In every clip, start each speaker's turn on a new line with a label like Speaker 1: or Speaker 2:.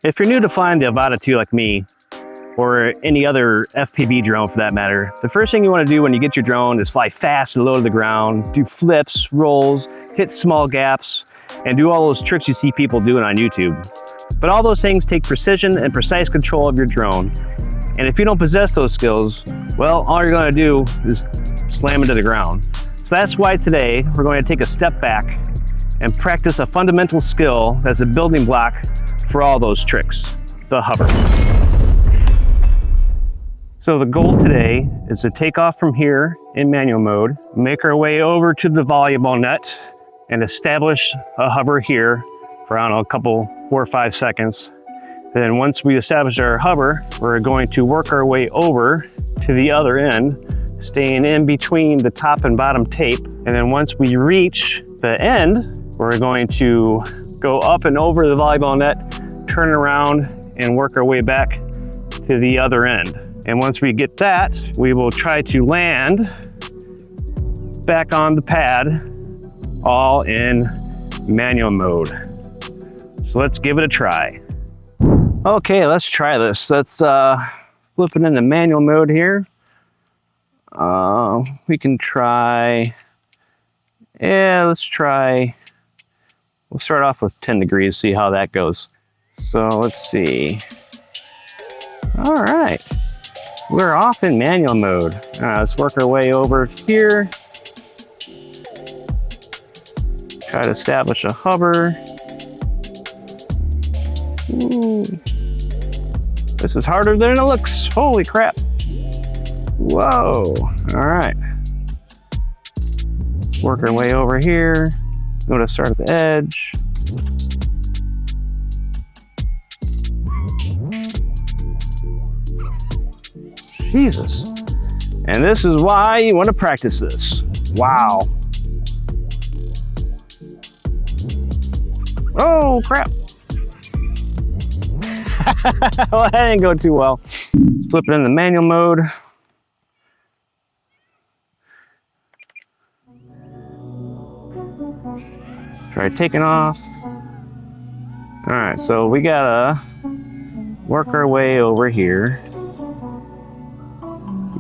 Speaker 1: If you're new to flying the Avata 2 like me, or any other FPV drone for that matter, the first thing you want to do when you get your drone is fly fast and low to the ground, do flips, rolls, hit small gaps, and do all those tricks you see people doing on YouTube. But all those things take precision and precise control of your drone. And if you don't possess those skills, well, all you're going to do is slam into the ground. So that's why today we're going to take a step back and practice a fundamental skill that's a building block for all those tricks, the hover. So the goal today is to take off from here in manual mode, make our way over to the volleyball net, and establish a hover here for, I don't know, a couple, 4 or 5 seconds. And then once we establish our hover, we're going to work our way over to the other end, staying in between the top and bottom tape. And then once we reach the end, we're going to go up and over the volleyball net, turn around, and work our way back to the other end. And once we get that, we will try to land back on the pad, all in manual mode. So let's give it a try. Okay, let's try this. Let's flip it into manual mode here. We can try, we'll start off with 10 degrees, see how that goes. So let's see. All right, we're off in manual mode. Let's work our way over here. Try to establish a hover. Ooh. This is harder than it looks. Holy crap. Whoa, all right. Let's work our way over here. Go to start at the edge. Jesus. And this is why you want to practice this. Wow. Oh, crap. Well, that didn't go too well. Flip it into manual mode. Try taking off. All right, so we gotta work our way over here.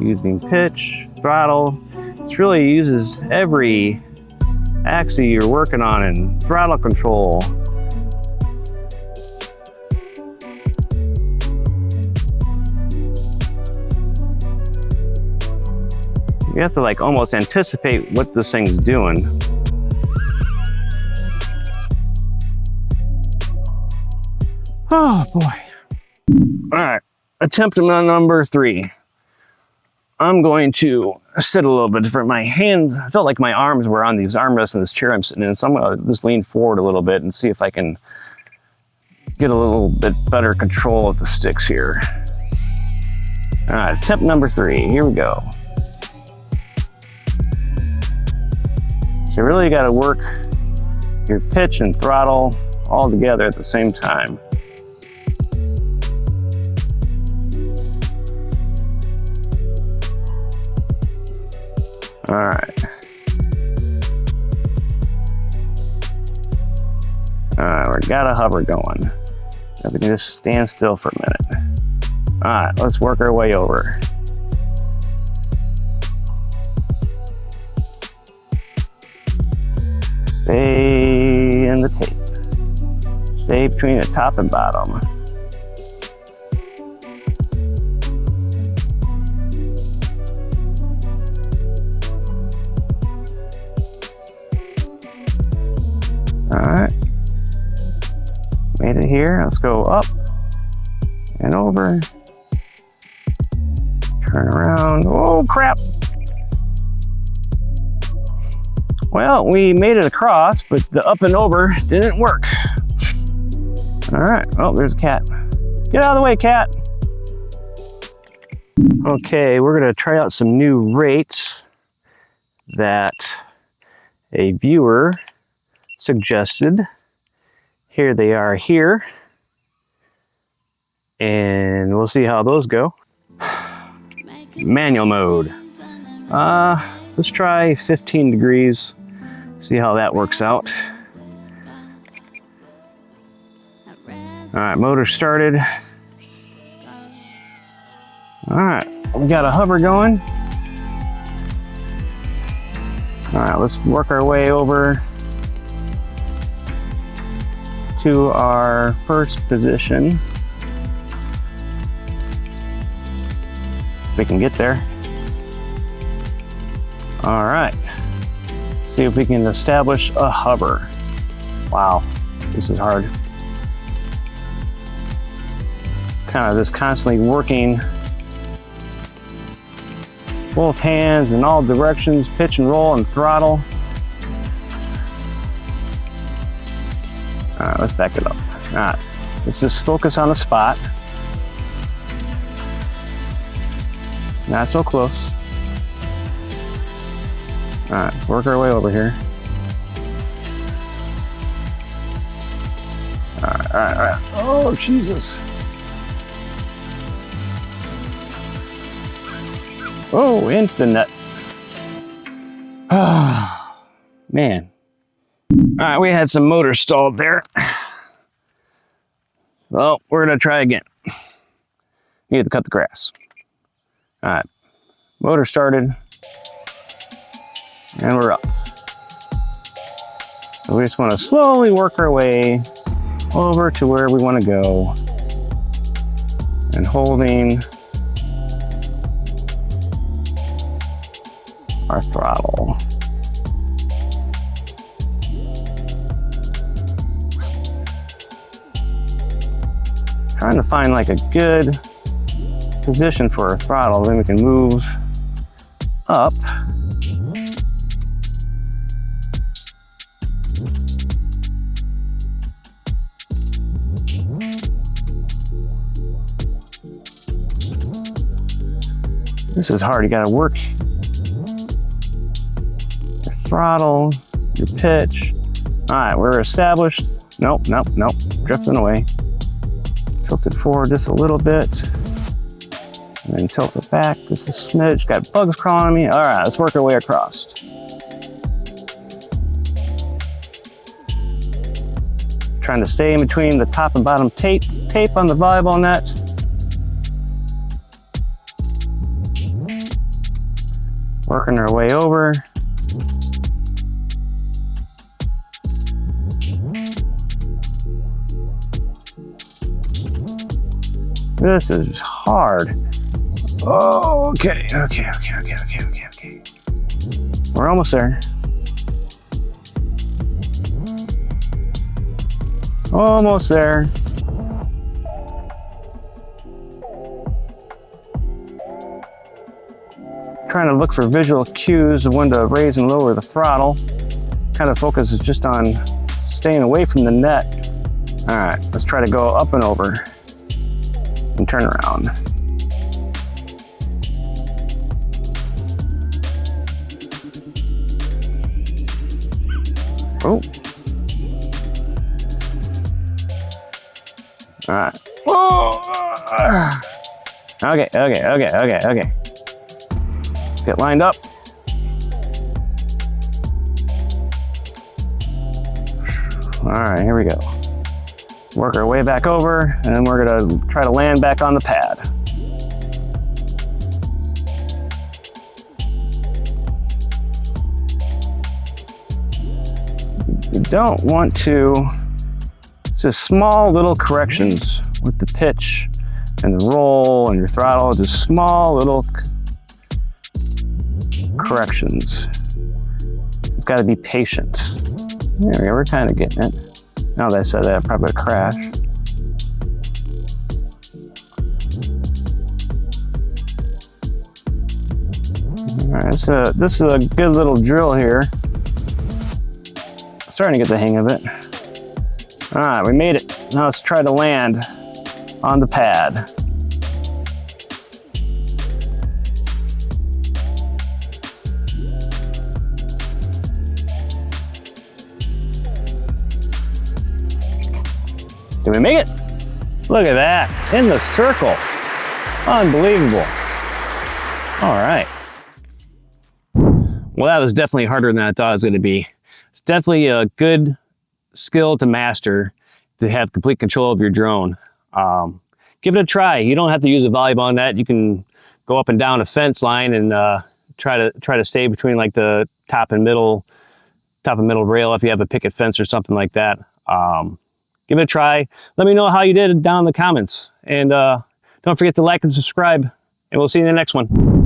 Speaker 1: Using pitch, throttle. This really uses every axis you're working on in throttle control. You have to like almost anticipate what this thing's doing. Oh boy. All right, attempt number 3. I'm going to sit a little bit different. My hands, I felt like my arms were on these armrests in this chair I'm sitting in, so I'm gonna just lean forward a little bit and see if I can get a little bit better control of the sticks here. All right, attempt number 3, here we go. So you really gotta work your pitch and throttle all together at the same time. All right. All right, we got a hover going. If we can just stand still for a minute. All right, let's work our way over. Stay in the tape. Stay between the top and bottom. All right, made it here. Let's go up and over, turn around. Oh crap. Well, we made it across, but the up and over didn't work. All right, oh, there's a cat. Get out of the way, cat. Okay, we're gonna try out some new rates that a viewer suggested. Here they are here. And we'll see how those go. Manual mode. Let's try 15 degrees. See how that works out. All right, motor started. All right, we got a hover going. All right, let's work our way over to our first position. If we can get there. All right, see if we can establish a hover. Wow, this is hard. Kind of just constantly working both hands in all directions, pitch and roll and throttle. All right, let's back it up. All right, let's just focus on the spot. Not so close. All right, work our way over here. All right, all right, all right. Oh, Jesus. Oh, into the net. Ah, man. All right, we had some motor stalled there. Well, we're gonna try again. Need to cut the grass. All right, motor started, and we're up. So we just want to slowly work our way over to where we want to go, and holding our throttle. Trying to find like a good position for our throttle, then we can move up. This is hard, you gotta work your throttle, your pitch. All right, we're established. Nope, nope, nope, drifting away. Tilt it forward just a little bit. And then tilt it back just a smidge. Got bugs crawling on me. All right, let's work our way across. Trying to stay in between the top and bottom tape on the volleyball net. Working our way over. This is hard. Oh, okay. We're almost there. Almost there. Trying to look for visual cues of when to raise and lower the throttle. Kind of focus is just on staying away from the net. All right, let's try to go up and over and turn around. Oh. All right. Oh. Okay. Get lined up. All right, here we go. Work our way back over, and then we're gonna try to land back on the pad. You don't want to, just small little corrections with the pitch and the roll and your throttle, just small little corrections. You've got to be patient. There we go, we're kind of getting it. Now that I said that, probably a crash. All right, this is a good little drill here. Starting to get the hang of it. All right, we made it. Now let's try to land on the pad. Did we make it? Look at that, in the circle. Unbelievable. All right. Well, that was definitely harder than I thought it was going to be. It's definitely a good skill to master. to have complete control of your drone. Give it a try. You don't have to use a volleyball net. You can go up and down a fence line and try to stay between like the top and middle rail if you have a picket fence or something like that. Give it a try. Let me know how you did down in the comments. And don't forget to like and subscribe. And we'll see you in the next one.